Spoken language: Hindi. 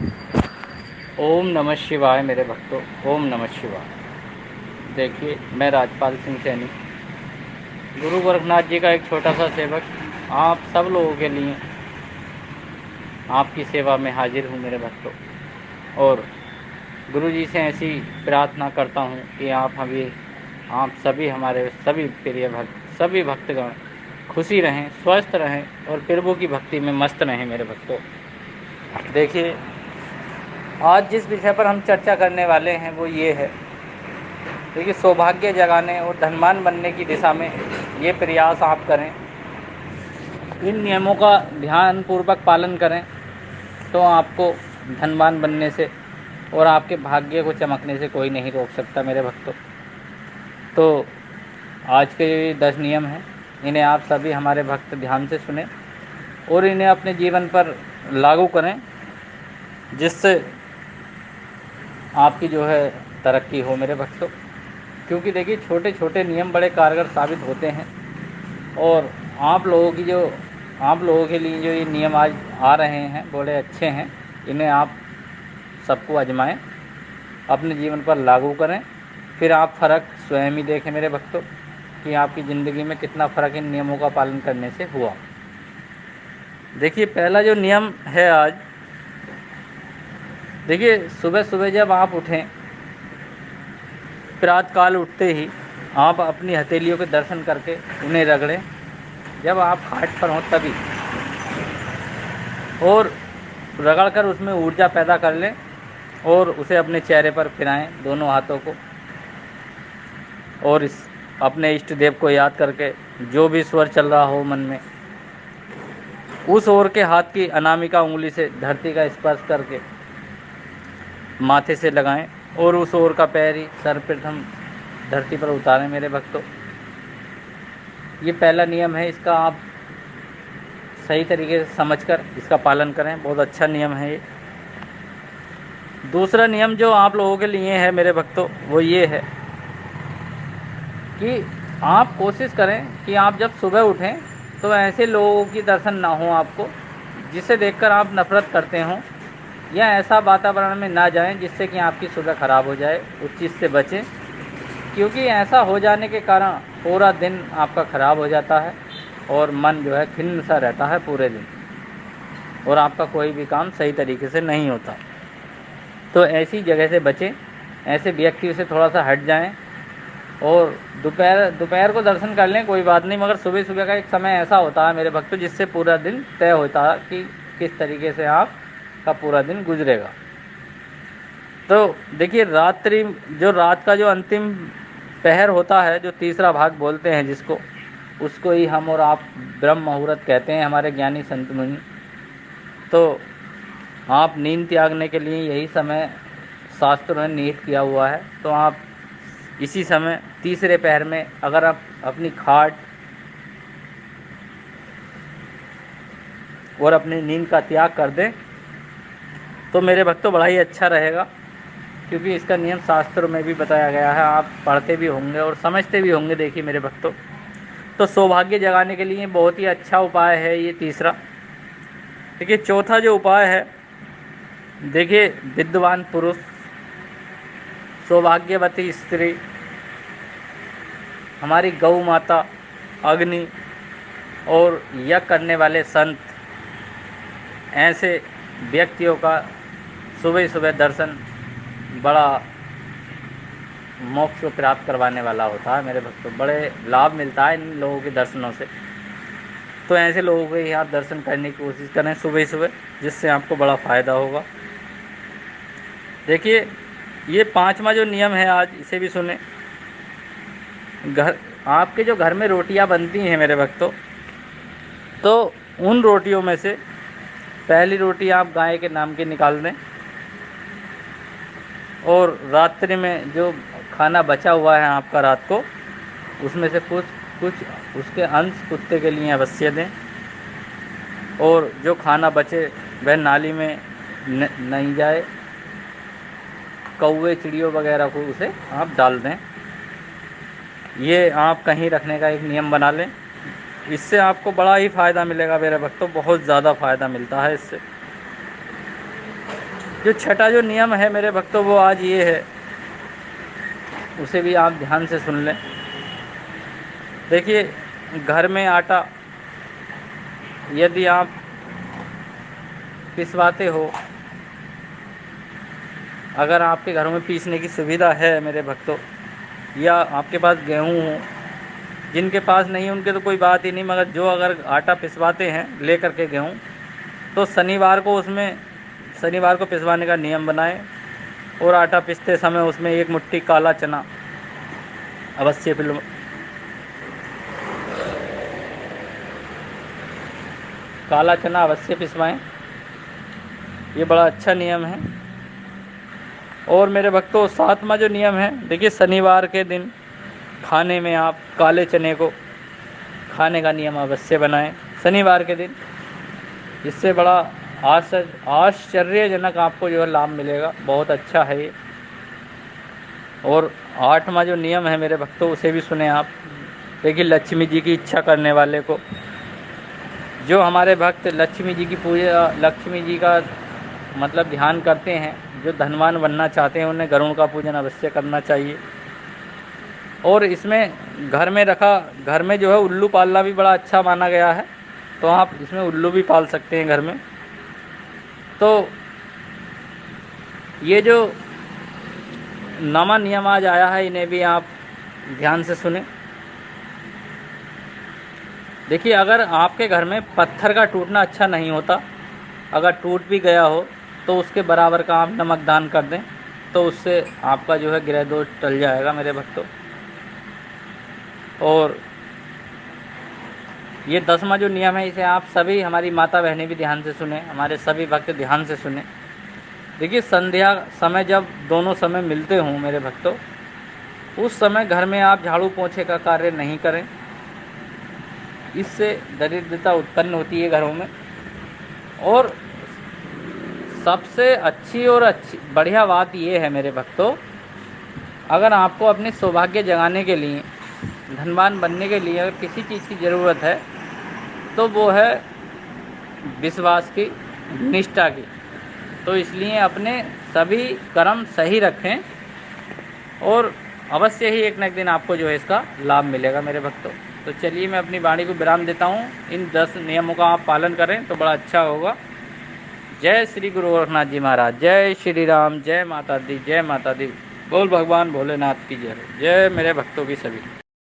ओम नमः शिवाय मेरे भक्तों। ओम नमः शिवाय। देखिए, मैं राजपाल सिंह सैनी, गुरु गोरखनाथ जी का एक छोटा सा सेवक, आप सब लोगों के लिए आपकी सेवा में हाजिर हूँ मेरे भक्तों। और गुरु जी से ऐसी प्रार्थना करता हूँ कि आप सभी हमारे सभी प्रिय भक्त, सभी भक्तगण खुशी रहें, स्वस्थ रहें और प्रभु की भक्ति में मस्त रहें मेरे भक्तों। देखिए, आज जिस विषय पर हम चर्चा करने वाले हैं वो ये है। देखिए, सौभाग्य जगाने और धनवान बनने की दिशा में ये प्रयास आप करें, इन नियमों का ध्यानपूर्वक पालन करें तो आपको धनवान बनने से और आपके भाग्य को चमकने से कोई नहीं रोक सकता मेरे भक्तों। तो आज के ये 10 नियम हैं, इन्हें आप सभी हमारे भक्त ध्यान से सुने और इन्हें अपने जीवन पर लागू करें, जिससे आपकी जो है तरक्की हो मेरे भक्तों। क्योंकि देखिए, छोटे छोटे नियम बड़े कारगर साबित होते हैं। और आप लोगों के लिए जो ये नियम आज आ रहे हैं बड़े अच्छे हैं। इन्हें आप सबको आजमाएं, अपने जीवन पर लागू करें, फिर आप फ़र्क स्वयं ही देखें मेरे भक्तों कि आपकी ज़िंदगी में कितना फ़र्क इन नियमों का पालन करने से हुआ। देखिए, पहला जो नियम है आज, देखिए, सुबह सुबह जब आप उठें, प्रातःकाल उठते ही आप अपनी हथेलियों के दर्शन करके उन्हें रगड़ें, जब आप खाट पर हों तभी, और रगड़कर उसमें ऊर्जा पैदा कर लें और उसे अपने चेहरे पर फिराएं दोनों हाथों को। और इस अपने इष्ट देव को याद करके जो भी स्वर चल रहा हो मन में, उस ओर के हाथ की अनामिका उंगली से धरती का स्पर्श करके माथे से लगाएं और उस ओर का पैर ही सर्वप्रथम धरती पर उतारें मेरे भक्तों। ये पहला नियम है, इसका आप सही तरीके से समझकर इसका पालन करें, बहुत अच्छा नियम है ये। दूसरा नियम जो आप लोगों के लिए है मेरे भक्तों, वो ये है कि आप कोशिश करें कि आप जब सुबह उठें तो ऐसे लोगों की दर्शन ना हो आपको जिसे देखकर आप नफरत करते हों, या ऐसा वातावरण में ना जाएं जिससे कि आपकी सुबह ख़राब हो जाए। उस चीज़ से बचें, क्योंकि ऐसा हो जाने के कारण पूरा दिन आपका ख़राब हो जाता है और मन जो है खिन्न सा रहता है पूरे दिन, और आपका कोई भी काम सही तरीके से नहीं होता। तो ऐसी जगह से बचें, ऐसे व्यक्तियों से थोड़ा सा हट जाएं। और दोपहर को दर्शन कर लें, कोई बात नहीं, मगर सुबह सुबह का एक समय ऐसा होता है मेरे भक्तों जिससे पूरा दिन तय होता है कि किस तरीके से आपका पूरा दिन गुजरेगा। तो देखिए, रात का जो अंतिम पहर होता है, जो तीसरा भाग बोलते हैं जिसको, उसको ही हम और आप ब्रह्म मुहूर्त कहते हैं हमारे ज्ञानी संत मुनि। तो आप नींद त्यागने के लिए यही समय शास्त्रों ने निहित किया हुआ है। तो आप इसी समय तीसरे पहर में अगर आप अपनी खाट और अपनी नींद का त्याग कर दें तो मेरे भक्तों बड़ा ही अच्छा रहेगा, क्योंकि इसका नियम शास्त्रों में भी बताया गया है, आप पढ़ते भी होंगे और समझते भी होंगे। देखिए मेरे भक्तों, तो सौभाग्य जगाने के लिए बहुत ही अच्छा उपाय है ये तीसरा। देखिए, चौथा जो उपाय है, देखिए, विद्वान पुरुष, सौभाग्यवती स्त्री, हमारी गौ माता, अग्नि और यज्ञ करने वाले संत, ऐसे व्यक्तियों का सुबह सुबह दर्शन बड़ा मोक्ष को प्राप्त करवाने वाला होता है मेरे भक्तों। बड़े लाभ मिलता है इन लोगों के दर्शनों से। तो ऐसे लोगों के ही आप दर्शन करने की कोशिश करें सुबह सुबह, जिससे आपको बड़ा फ़ायदा होगा। देखिए, ये पांचवा जो नियम है आज, इसे भी सुने। आपके जो घर में रोटियां बनती हैं मेरे भक्तों, तो उन रोटियों में से पहली रोटी आप गाय के नाम की निकाल दें, और रात्रि में जो खाना बचा हुआ है आपका रात को, उसमें से कुछ उसके अंश कुत्ते के लिए अवश्य दें। और जो खाना बचे वह नाली में नहीं जाए, कौवे चिड़ियों वगैरह को उसे आप डाल दें। ये आप कहीं रखने का एक नियम बना लें, इससे आपको बड़ा ही फ़ायदा मिलेगा मेरे भक्तों, बहुत ज़्यादा फ़ायदा मिलता है इससे। जो छठा जो नियम है मेरे भक्तों, वो आज ये है, उसे भी आप ध्यान से सुन लें। देखिए, घर में आटा यदि आप पिसवाते हो, अगर आपके घरों में पीसने की सुविधा है मेरे भक्तों, या आपके पास गेहूँ हो, जिनके पास नहीं है उनके तो कोई बात ही नहीं, मगर जो अगर आटा पिसवाते हैं ले करके गेहूँ, तो शनिवार को पिसवाने का नियम बनाएं। और आटा पिसते समय उसमें एक मुट्ठी काला चना अवश्य पिसवाएं। ये बड़ा अच्छा नियम है। और मेरे भक्तों, 7वां जो नियम है, देखिए शनिवार के दिन खाने में आप काले चने को खाने का नियम अवश्य बनाएं शनिवार के दिन। इससे बड़ा आश्चर्यजनक आपको जो है लाभ मिलेगा, बहुत अच्छा है ये। और 8वां जो नियम है मेरे भक्तों, उसे भी सुने आप। देखिए, लक्ष्मी जी की इच्छा करने वाले को, जो हमारे भक्त लक्ष्मी जी की पूजा, लक्ष्मी जी का मतलब ध्यान करते हैं, जो धनवान बनना चाहते हैं, उन्हें गरुड़ का पूजन अवश्य करना चाहिए। और इसमें घर में जो है उल्लू पालना भी बड़ा अच्छा माना गया है, तो आप इसमें उल्लू भी पाल सकते हैं घर में। तो ये जो 9वां नियम आज आया है, इन्हें भी आप ध्यान से सुने। देखिए, अगर आपके घर में पत्थर का टूटना अच्छा नहीं होता, अगर टूट भी गया हो तो उसके बराबर का आप नमक दान कर दें, तो उससे आपका जो है ग्रह दोष टल जाएगा मेरे भक्तों। और ये 10वां जो नियम है, इसे आप सभी, हमारी माता बहनें भी ध्यान से सुने, हमारे सभी भक्त ध्यान से सुने। देखिए, संध्या समय जब दोनों समय मिलते हों मेरे भक्तों, उस समय घर में आप झाड़ू पोंछे का कार्य नहीं करें। इससे दरिद्रता उत्पन्न होती है घरों में। और सबसे अच्छी बढ़िया बात ये है मेरे भक्तों, अगर आपको अपने सौभाग्य जगाने के लिए, धनवान बनने के लिए अगर किसी चीज़ की ज़रूरत है, तो वो है विश्वास की, निष्ठा की। तो इसलिए अपने सभी कर्म सही रखें, और अवश्य ही एक न एक दिन आपको जो है इसका लाभ मिलेगा मेरे भक्तों। तो चलिए, मैं अपनी वाणी को विराम देता हूँ। इन 10 नियमों का आप पालन करें तो बड़ा अच्छा होगा। जय श्री गुरु गोरखनाथ जी महाराज, जय श्री राम, जय माता दी, जय माता दी। बोल भगवान भोलेनाथ की जय। जय मेरे भक्तों की सभी।